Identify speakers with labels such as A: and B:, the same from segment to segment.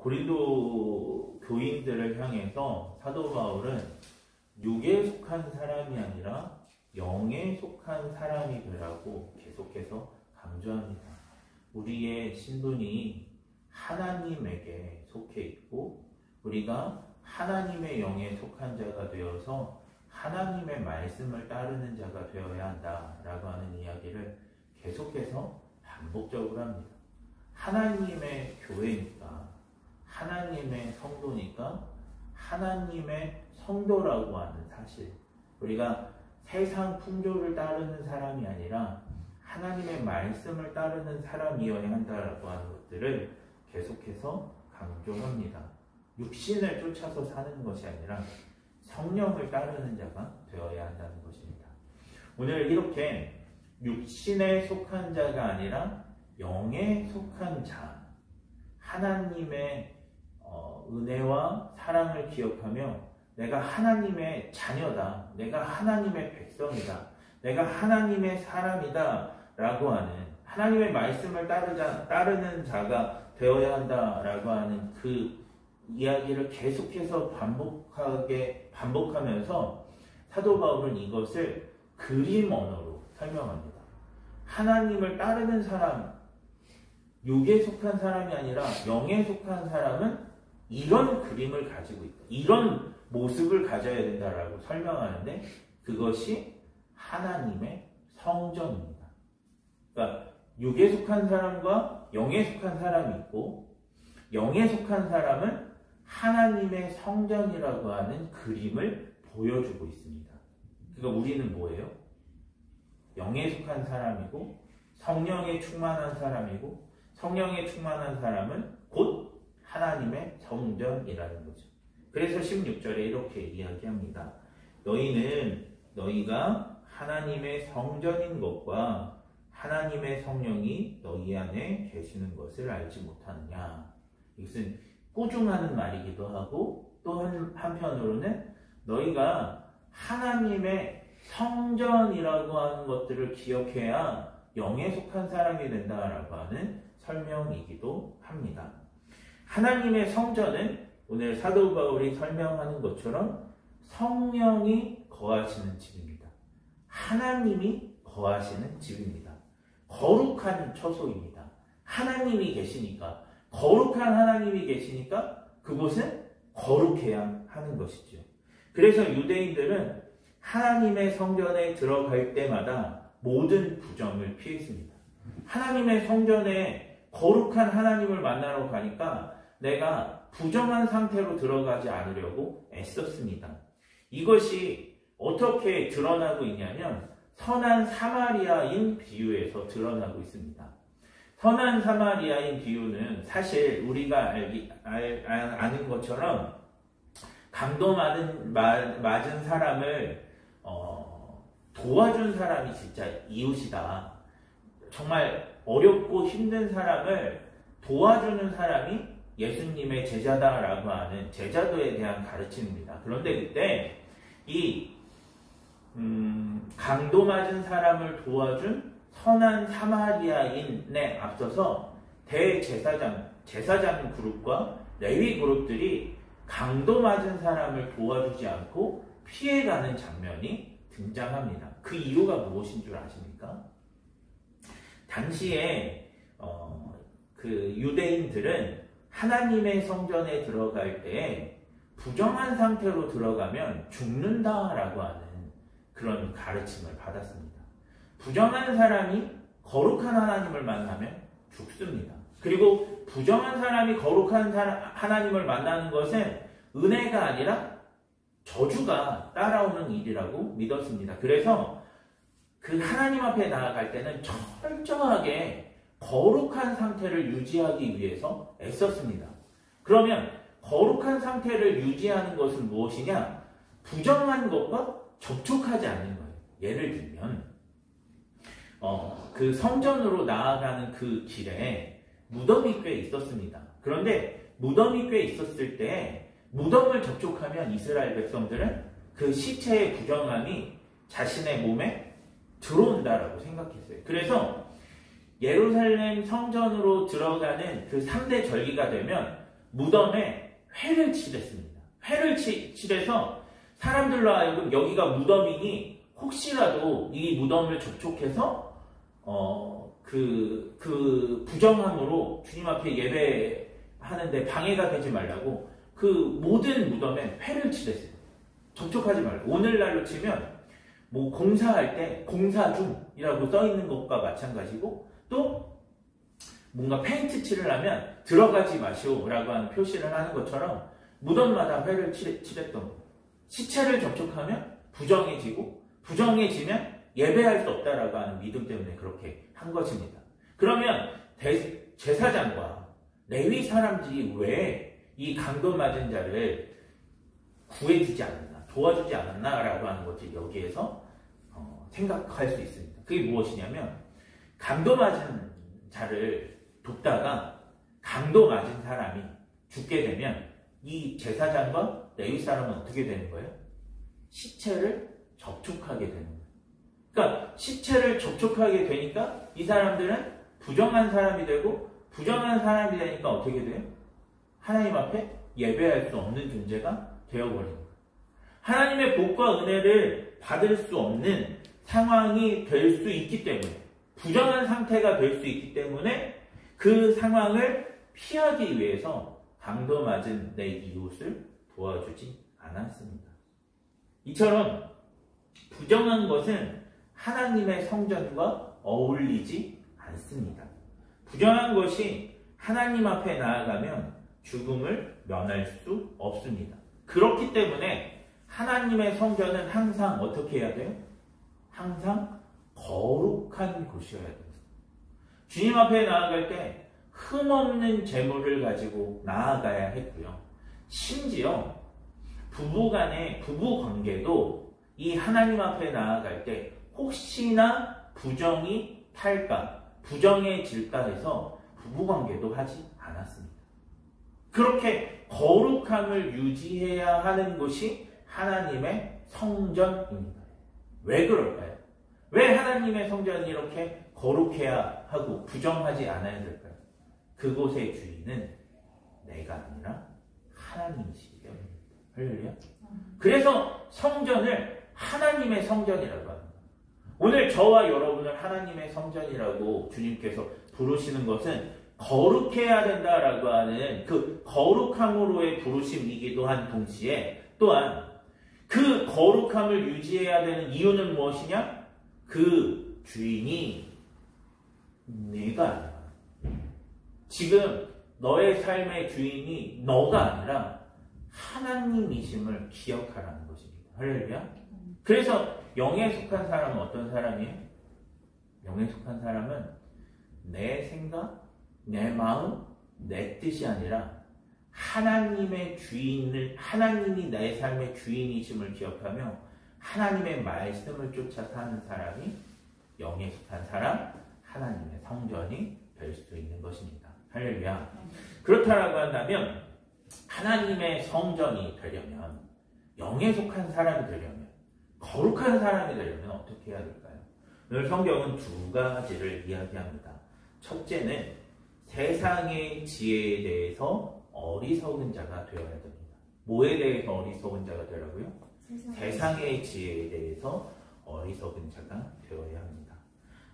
A: 고린도 교인들을 향해서 사도 바울은 육에 속한 사람이 아니라 영에 속한 사람이 되라고 계속해서 강조합니다. 우리의 신분이 하나님에게 속해 있고 우리가 하나님의 영에 속한 자가 되어서 하나님의 말씀을 따르는 자가 되어야 한다라고 하는 이야기를 계속해서 반복적으로 합니다. 하나님의 교회니까, 하나님의 성도니까, 하나님의 성도라고 하는 사실, 우리가 세상 풍조를 따르는 사람이 아니라 하나님의 말씀을 따르는 사람이어야 한다라고 하는 것들을 계속해서 강조합니다. 육신을 쫓아서 사는 것이 아니라 성령을 따르는 자가 되어야 한다는 것입니다. 오늘 이렇게 육신에 속한 자가 아니라 영에 속한 자, 하나님의 은혜와 사랑을 기억하며 내가 하나님의 자녀다, 내가 하나님의 백성이다, 내가 하나님의 사람이다 라고 하는, 하나님의 말씀을 따르는 자가 되어야 한다라고 하는 그 이야기를 계속해서 반복하면서 사도 바울은 이것을 그림 언어로 설명합니다. 하나님을 따르는 사람, 육에 속한 사람이 아니라 영에 속한 사람은 이런 그림을 가지고 있다, 이런 모습을 가져야 된다라고 설명하는데 그것이 하나님의 성전입니다. 그러니까 육에 속한 사람과 영에 속한 사람이 있고 영에 속한 사람은 하나님의 성전이라고 하는 그림을 보여주고 있습니다. 그러니까 우리는 뭐예요? 영에 속한 사람이고 성령에 충만한 사람이고 성령에 충만한 사람은 곧 하나님의 성전이라는 거죠. 그래서 16절에 이렇게 이야기합니다. 너희가 하나님의 성전인 것과 하나님의 성령이 너희 안에 계시는 것을 알지 못하느냐. 이것은 꾸중하는 말이기도 하고 또 한편으로는 너희가 하나님의 성전이라고 하는 것들을 기억해야 영에 속한 사람이 된다라고 하는 설명이기도 합니다. 하나님의 성전은 오늘 사도 바울이 설명하는 것처럼 성령이 거하시는 집입니다. 하나님이 거하시는 집입니다. 거룩한 처소입니다. 하나님이 계시니까, 거룩한 하나님이 계시니까 그곳은 거룩해야 하는 것이죠. 그래서 유대인들은 하나님의 성전에 들어갈 때마다 모든 부정을 피했습니다. 하나님의 성전에 거룩한 하나님을 만나러 가니까 내가 부정한 상태로 들어가지 않으려고 애썼습니다. 이것이 어떻게 드러나고 있냐면 선한 사마리아인 비유에서 드러나고 있습니다. 선한 사마리아인 비유는 사실 우리가 아는 것처럼 강도 맞은 사람을 도와준 사람이 진짜 이웃이다. 정말 어렵고 힘든 사람을 도와주는 사람이 예수님의 제자다라고 하는 제자도에 대한 가르침입니다. 그런데 그때 이 강도 맞은 사람을 도와준 선한 사마리아인에 앞서서 제사장 그룹과 레위 그룹들이 강도 맞은 사람을 도와주지 않고 피해가는 장면이 등장합니다. 그 이유가 무엇인 줄 아십니까? 당시에 그 유대인들은 하나님의 성전에 들어갈 때 부정한 상태로 들어가면 죽는다라고 하는 그런 가르침을 받았습니다. 부정한 사람이 거룩한 하나님을 만나면 죽습니다. 그리고 부정한 사람이 거룩한 하나님을 만나는 것은 은혜가 아니라 저주가 따라오는 일이라고 믿었습니다. 그래서 그 하나님 앞에 나아갈 때는 철저하게 거룩한 상태를 유지하기 위해서 애썼습니다. 그러면 거룩한 상태를 유지하는 것은 무엇이냐? 부정한 것과 접촉하지 않는 거예요. 예를 들면 그 성전으로 나아가는 그 길에 무덤이 꽤 있었습니다. 그런데 무덤이 꽤 있었을 때 무덤을 접촉하면 이스라엘 백성들은 그 시체의 부정함이 자신의 몸에 들어온다라고 생각했어요. 그래서 예루살렘 성전으로 들어가는 그 3대 절기가 되면 무덤에 회를 칠했습니다. 회를 칠해서 사람들로 하여금 여기가 무덤이니 혹시라도 이 무덤을 접촉해서 그 부정함으로 주님 앞에 예배하는데 방해가 되지 말라고 그 모든 무덤에 회를 칠했어요. 접촉하지 말라고. 오늘날로 치면 뭐 공사할 때 공사 중이라고 써 있는 것과 마찬가지고 또 뭔가 페인트 칠을 하면 들어가지 마시오라고 하는 표시를 하는 것처럼 무덤마다 회를 칠했던 거예요. 시체를 접촉하면 부정해지고 부정해지면 예배할 수 없다라고 하는 믿음 때문에 그렇게 한 것입니다. 그러면 제사장과 레위 사람들이 왜 이 강도 맞은 자를 구해주지 않았나, 도와주지 않았나라고 하는 것을 여기에서 생각할 수 있습니다. 그게 무엇이냐면 강도 맞은 자를 돕다가 강도 맞은 사람이 죽게 되면 이 제사장과 레위 사람은 어떻게 되는 거예요? 시체를 접촉하게 되는 거예요. 그러니까 시체를 접촉하게 되니까 이 사람들은 부정한 사람이 되고 부정한 사람이 되니까 어떻게 돼요? 하나님 앞에 예배할 수 없는 존재가 되어버리는 거예요. 하나님의 복과 은혜를 받을 수 없는 상황이 될 수 있기 때문에 부정한 상태가 될 수 있기 때문에 그 상황을 피하기 위해서 강도 맞은 내 이웃을 도와주지 않았습니다. 이처럼 부정한 것은 하나님의 성전과 어울리지 않습니다. 부정한 것이 하나님 앞에 나아가면 죽음을 면할 수 없습니다. 그렇기 때문에 하나님의 성전은 항상 어떻게 해야 돼요? 항상 거룩한 곳이어야 됩니다. 주님 앞에 나아갈 때 흠없는 재물을 가지고 나아가야 했고요. 심지어 부부간의 부부관계도 이 하나님 앞에 나아갈 때 혹시나 부정이 탈까, 부정해질까 해서 부부관계도 하지 않았습니다. 그렇게 거룩함을 유지해야 하는 곳이 하나님의 성전입니다. 왜 그럴까요? 왜 하나님의 성전이 이렇게 거룩해야 하고 부정하지 않아야 될까요? 그곳의 주인은 내가 아니라 하나님이시기 때문입니다. 할렐루야. 그래서 성전을 하나님의 성전이라고 합니다. 오늘 저와 여러분을 하나님의 성전이라고 주님께서 부르시는 것은 거룩해야 된다라고 하는 그 거룩함으로의 부르심이기도 한 동시에 또한 그 거룩함을 유지해야 되는 이유는 무엇이냐? 그 주인이 내가 아니라 지금 너의 삶의 주인이 너가 아니라 하나님이심을 기억하라는 것입니다. 할렐루야. 그래서 영에 속한 사람은 어떤 사람이에요? 영에 속한 사람은 내 생각, 내 마음, 내 뜻이 아니라 하나님의 주인을, 하나님이 내 삶의 주인이심을 기억하며 하나님의 말씀을 쫓아 사는 사람이 영에 속한 사람, 하나님의 성전이 될 수 있는 것입니다. 할렐루야. 그렇다라고 한다면 하나님의 성전이 되려면, 영에 속한 사람이 되려면, 거룩한 사람이 되려면 어떻게 해야 될까요? 오늘 성경은 두 가지를 이야기합니다. 첫째는 세상의 지혜에 대해서 어리석은 자가 되어야 됩니다. 뭐에 대해서 어리석은 자가 되라고요? 세상의 지혜에 대해서 어리석은 자가 되어야 합니다.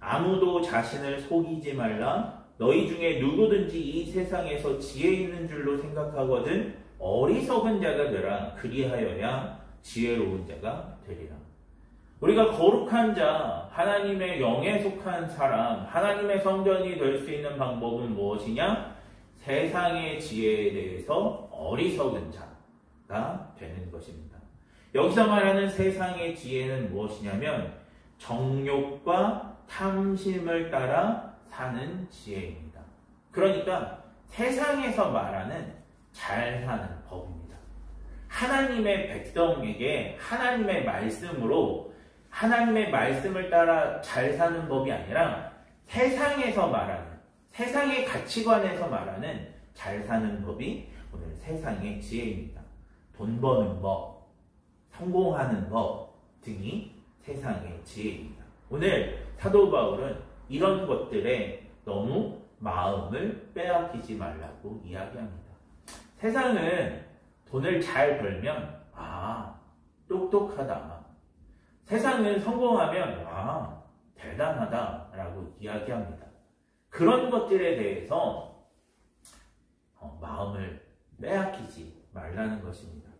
A: 아무도 자신을 속이지 말라. 너희 중에 누구든지 이 세상에서 지혜 있는 줄로 생각하거든 어리석은 자가 되라. 그리하여야 지혜로운 자가 되리라. 우리가 거룩한 자, 하나님의 영에 속한 사람, 하나님의 성전이 될 수 있는 방법은 무엇이냐? 세상의 지혜에 대해서 어리석은 자가 되는 것입니다. 여기서 말하는 세상의 지혜는 무엇이냐면 정욕과 탐심을 따라 사는 지혜입니다. 그러니까 세상에서 말하는 잘 사는 법입니다. 하나님의 백성에게 하나님의 말씀으로 하나님의 말씀을 따라 잘 사는 법이 아니라 세상에서 말하는, 세상의 가치관에서 말하는 잘 사는 법이 오늘 세상의 지혜입니다. 돈 버는 법, 성공하는 법 등이 세상의 지혜입니다. 오늘 사도 바울은 이런 것들에 너무 마음을 빼앗기지 말라고 이야기합니다. 세상은 돈을 잘 벌면 똑똑하다. 세상은 성공하면 대단하다 라고 이야기합니다. 그런 것들에 대해서 마음을 빼앗기지 말라는 것입니다.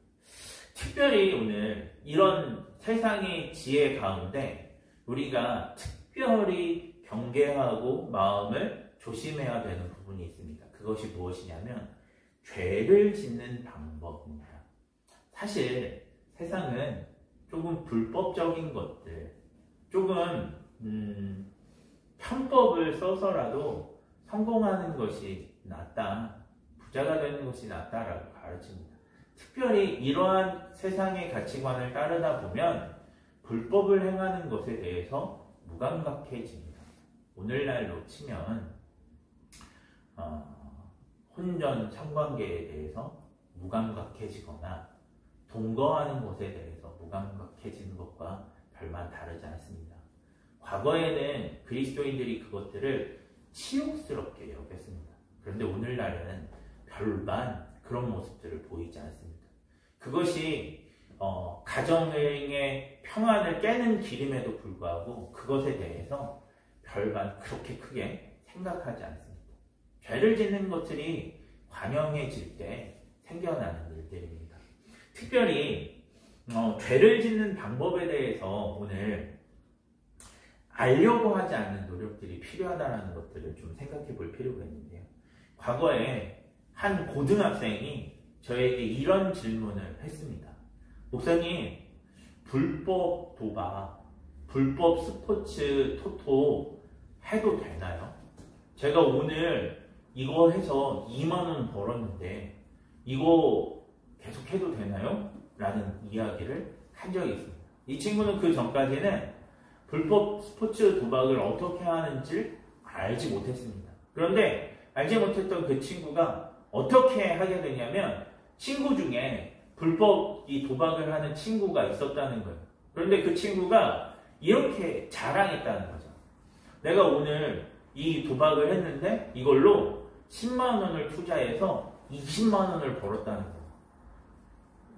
A: 특별히 오늘 이런 세상의 지혜 가운데 우리가 특별히 경계하고 마음을 조심해야 되는 부분이 있습니다. 그것이 무엇이냐면 죄를 짓는 방법입니다. 사실 세상은 조금 불법적인 것들, 조금 편법을 써서라도 성공하는 것이 낫다, 부자가 되는 것이 낫다라고 가르칩니다. 특별히 이러한 세상의 가치관을 따르다 보면 불법을 행하는 것에 대해서 무감각해집니다. 오늘날로 치면 혼전 성관계에 대해서 무감각해지거나 동거하는 것에 대해서 무감각해지는 것과 별반 다르지 않습니다. 과거에는 그리스도인들이 그것들을 치욕스럽게 여겼습니다. 그런데 오늘날에는 별반 그런 모습들을 보이지 않습니다. 그것이 가정의 평안을 깨는 길임에도 불구하고 그것에 대해서 별반 그렇게 크게 생각하지 않습니다. 죄를 짓는 것들이 관영해질 때 생겨나는 일들입니다. 특별히 죄를 짓는 방법에 대해서 오늘 알려고 하지 않는 노력들이 필요하다는 것들을 좀 생각해 볼 필요가 있는데요. 과거에 한 고등학생이 저에게 이런 질문을 했습니다. 목사님, 불법 도박, 불법 스포츠 토토 해도 되나요? 제가 오늘 이거 해서 2만원 벌었는데 이거 계속 해도 되나요? 라는 이야기를 한 적이 있습니다. 이 친구는 그 전까지는 불법 스포츠 도박을 어떻게 하는지 알지 못했습니다. 그런데 알지 못했던 그 친구가 어떻게 하게 되냐면 친구 중에 불법 이 도박을 하는 친구가 있었다는 거예요. 그런데 그 친구가 이렇게 자랑했다는 거죠. 내가 오늘 이 도박을 했는데 이걸로 10만 원을 투자해서 20만 원을 벌었다는 거예요.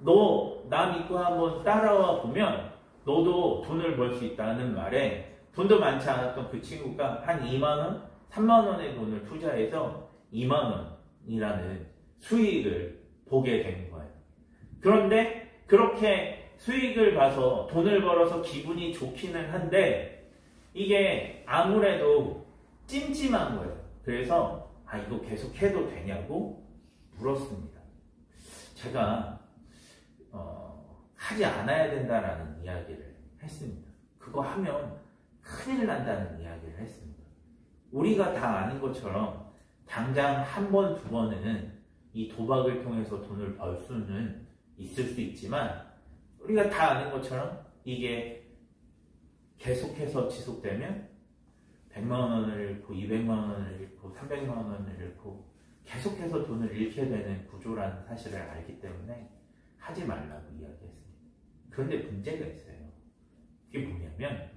A: 너 나 믿고 한번 따라와 보면 너도 돈을 벌 수 있다는 말에 돈도 많지 않았던 그 친구가 한 2만 원, 3만 원의 돈을 투자해서 2만 원이라는 수익을 보게 된 거예요. 그런데 그렇게 수익을 봐서 돈을 벌어서 기분이 좋기는 한데 이게 아무래도 찜찜한 거예요. 그래서 이거 계속 해도 되냐고 물었습니다. 제가 하지 않아야 된다라는 이야기를 했습니다. 그거 하면 큰일 난다는 이야기를 했습니다. 우리가 다 아는 것처럼 당장 한 번, 두 번은 이 도박을 통해서 돈을 벌 수는 있을 수 있지만 우리가 다 아는 것처럼 이게 계속해서 지속되면 100만 원을 잃고 200만 원을 잃고 300만 원을 잃고 계속해서 돈을 잃게 되는 구조라는 사실을 알기 때문에 하지 말라고 이야기했습니다. 그런데 문제가 있어요. 그게 뭐냐면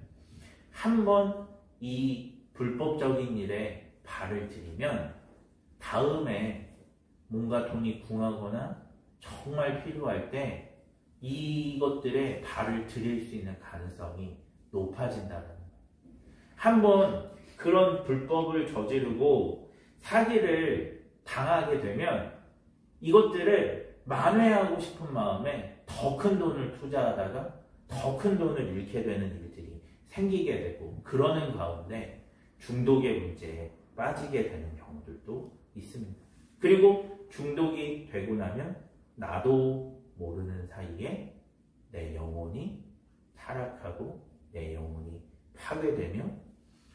A: 한 번 이 불법적인 일에 발을 들이면 다음에 뭔가 돈이 궁하거나 정말 필요할 때 이것들에 발을 들일 수 있는 가능성이 높아진다는 거예요. 한번 그런 불법을 저지르고 사기를 당하게 되면 이것들을 만회하고 싶은 마음에 더 큰 돈을 투자하다가 더 큰 돈을 잃게 되는 일들이 생기게 되고 그러는 가운데 중독의 문제에 빠지게 되는 경우들도 있습니다. 그리고 중독이 되고 나면 나도 모르는 사이에 내 영혼이 타락하고 내 영혼이 파괴되며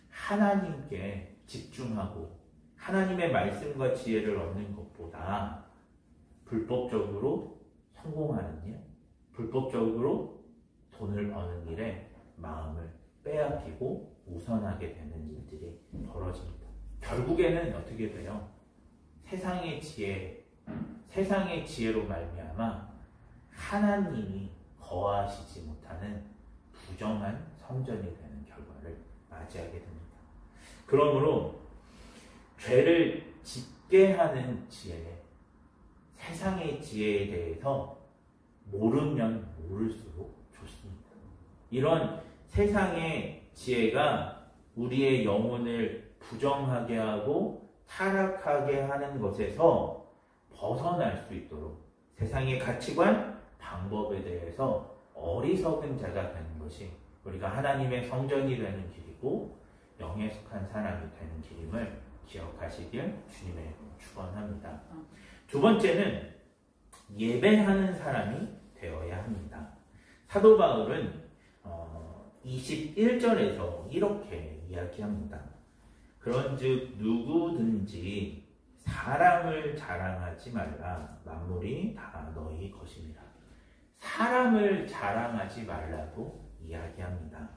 A: 하나님께 집중하고 하나님의 말씀과 지혜를 얻는 것보다 불법적으로 성공하는 일, 불법적으로 돈을 버는 일에 마음을 빼앗기고 우선하게 되는 일들이 벌어집니다. 결국에는 어떻게 돼요? 세상의 지혜로 말미암아 하나님이 거하시지 못하는 부정한 성전이 되는 결과를 맞이하게 됩니다. 그러므로 죄를 짓게 하는 지혜, 세상의 지혜에 대해서 모르면 모를수록 좋습니다. 이런 세상의 지혜가 우리의 영혼을 부정하게 하고 타락하게 하는 것에서 벗어날 수 있도록 세상의 가치관, 방법에 대해서 어리석은 자가 되는 것이 우리가 하나님의 성전이 되는 길이고 영에 속한 사람이 되는 길임을 기억하시길 주님의 이름으로 축원합니다. 두 번째는 예배하는 사람이 되어야 합니다. 사도 바울은 21절에서 이렇게 이야기합니다. 그런즉 누구든지 사람을 자랑하지 말라. 만물이 다 너희 것입니다. 사람을 자랑하지 말라고 이야기합니다.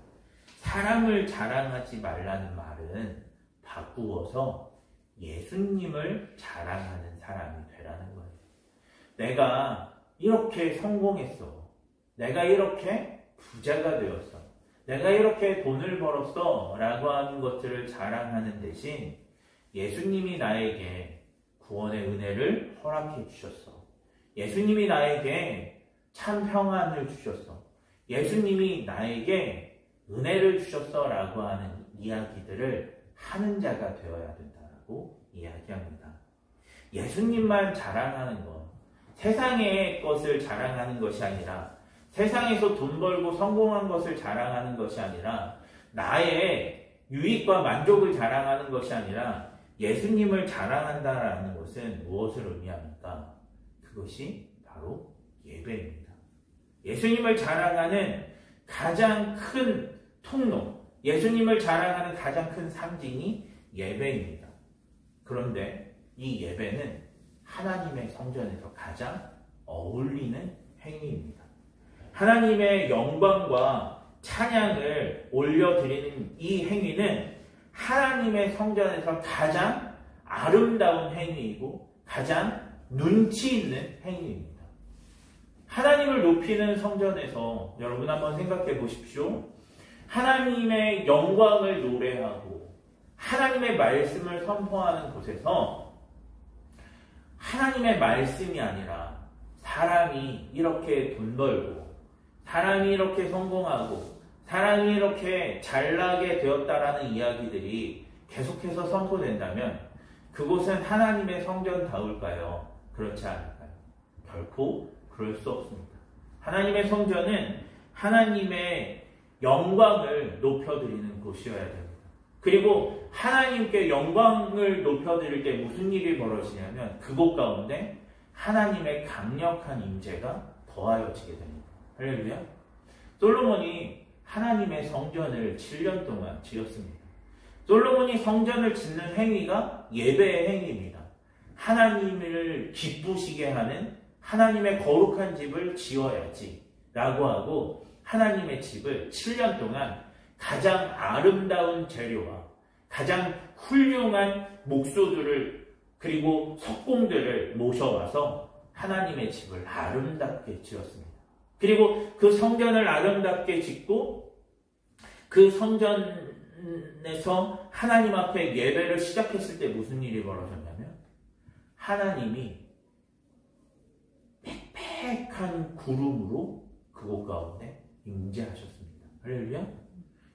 A: 사람을 자랑하지 말라는 말은 바꾸어서 예수님을 자랑하는 사람이 되라는 거예요. 내가 이렇게 성공했어. 내가 이렇게 부자가 되었어. 내가 이렇게 돈을 벌었어. 라고 하는 것들을 자랑하는 대신 예수님이 나에게 구원의 은혜를 허락해 주셨어. 예수님이 나에게 참 평안을 주셨어. 예수님이 나에게 은혜를 주셨어. 라고 하는 이야기들을 하는 자가 되어야 된다고 이야기합니다. 예수님만 자랑하는 것, 세상의 것을 자랑하는 것이 아니라 세상에서 돈 벌고 성공한 것을 자랑하는 것이 아니라 나의 유익과 만족을 자랑하는 것이 아니라 예수님을 자랑한다라는 것은 무엇을 의미합니까? 그것이 바로 예배입니다. 예수님을 자랑하는 가장 큰 통로, 예수님을 자랑하는 가장 큰 상징이 예배입니다. 그런데 이 예배는 하나님의 성전에서 가장 어울리는 행위입니다. 하나님의 영광과 찬양을 올려드리는 이 행위는 하나님의 성전에서 가장 아름다운 행위이고 가장 눈치 있는 행위입니다. 하나님을 높이는 성전에서 여러분 한번 생각해 보십시오. 하나님의 영광을 노래하고 하나님의 말씀을 선포하는 곳에서 하나님의 말씀이 아니라 사람이 이렇게 돈 벌고 사람이 이렇게 성공하고 사람이 이렇게 잘나게 되었다라는 이야기들이 계속해서 선포된다면 그곳은 하나님의 성전다울까요? 그렇지 않을까요? 결코 그럴 수 없습니다. 하나님의 성전은 하나님의 영광을 높여드리는 곳이어야 됩니다. 그리고 하나님께 영광을 높여드릴 때 무슨 일이 벌어지냐면 그곳 가운데 하나님의 강력한 임재가 더하여지게 됩니다. 할렐루야. 솔로몬이 하나님의 성전을 7년 동안 지었습니다. 솔로몬이 성전을 짓는 행위가 예배의 행위입니다. 하나님을 기쁘시게 하는 하나님의 거룩한 집을 지어야지 라고 하고 하나님의 집을 7년 동안 가장 아름다운 재료와 가장 훌륭한 목수들을 그리고 석공들을 모셔와서 하나님의 집을 아름답게 지었습니다. 그리고 그 성전을 아름답게 짓고 그 성전에서 하나님 앞에 예배를 시작했을 때 무슨 일이 벌어졌냐면 하나님이 빽빽한 구름으로 그곳 가운데 임재하셨습니다. 할렐루야.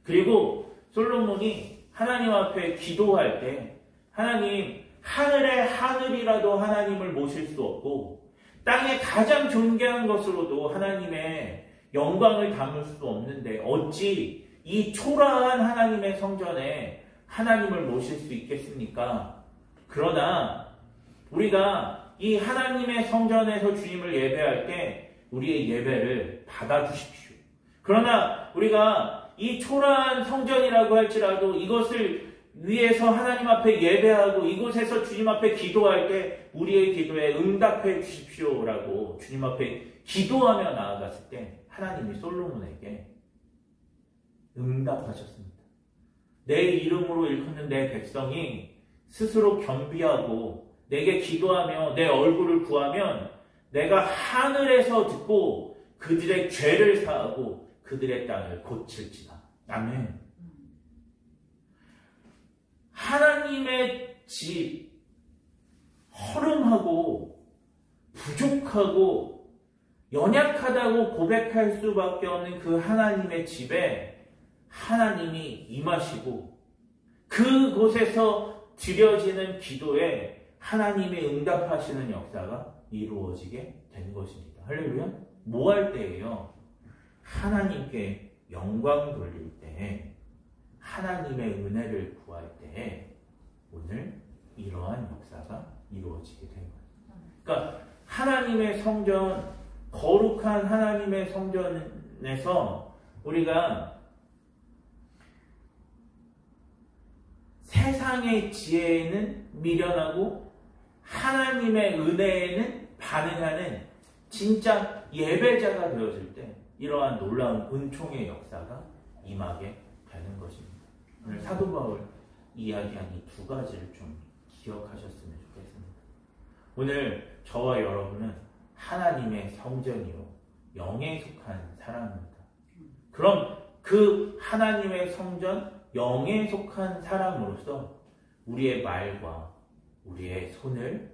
A: 그리고 솔로몬이 하나님 앞에 기도할 때 하나님 하늘의 하늘이라도 하나님을 모실 수 없고 땅의 가장 존귀한 것으로도 하나님의 영광을 담을 수 없는데 어찌 이 초라한 하나님의 성전에 하나님을 모실 수 있겠습니까? 그러나 우리가 이 하나님의 성전에서 주님을 예배할 때 우리의 예배를 받아주십시오. 그러나 우리가 이 초라한 성전이라고 할지라도 이것을 위해서 하나님 앞에 예배하고 이곳에서 주님 앞에 기도할 때 우리의 기도에 응답해 주십시오라고 주님 앞에 기도하며 나아갔을 때 하나님이 솔로몬에게 응답하셨습니다. 내 이름으로 일컫는 내 백성이 스스로 겸비하고 내게 기도하며 내 얼굴을 구하면 내가 하늘에서 듣고 그들의 죄를 사하고 그들의 땅을 고칠지다. 아멘. 하나님의 집 허름하고 부족하고 연약하다고 고백할 수밖에 없는 그 하나님의 집에 하나님이 임하시고 그곳에서 드려지는 기도에 하나님이 응답하시는 역사가 이루어지게 된 것입니다. 할렐루야. 뭐 할 때예요? 하나님께 영광 돌릴 때, 하나님의 은혜를 구할 때 오늘 이러한 역사가 이루어지게 된 거예요. 그러니까 하나님의 성전, 거룩한 하나님의 성전에서 우리가 세상의 지혜에는 미련하고 하나님의 은혜에는 반응하는 진짜 예배자가 되어질 때 이러한 놀라운 은총의 역사가 임하게 되는 것입니다. 오늘 사도 바울 이야기한 이 두 가지를 좀 기억하셨으면 좋겠습니다. 오늘 저와 여러분은 하나님의 성전이요 영에 속한 사람입니다. 그럼 그 하나님의 성전 영에 속한 사람으로서 우리의 말과 우리의 손을,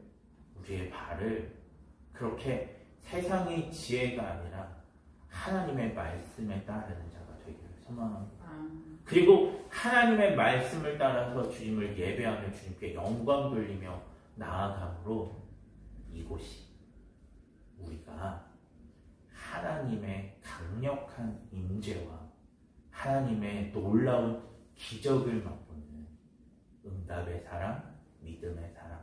A: 우리의 발을 그렇게 세상의 지혜가 아니라 하나님의 말씀에 따르는 자가 되기를 소망합니다. 그리고 하나님의 말씀을 따라서 주님을 예배하며 주님께 영광 돌리며 나아감으로 이곳이 우리가 하나님의 강력한 임재와 하나님의 놀라운 기적을 맛보는 응답의 사람, 믿음의 사람,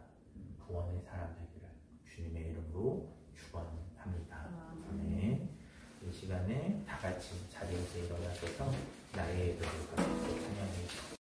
A: 구원의 사람 되기를 주님의 이름으로 축원합니다. 아멘. 이 시간에 다 같이 자리에서 일어나셔서 나의 이름을 가지고 찬양해 주시기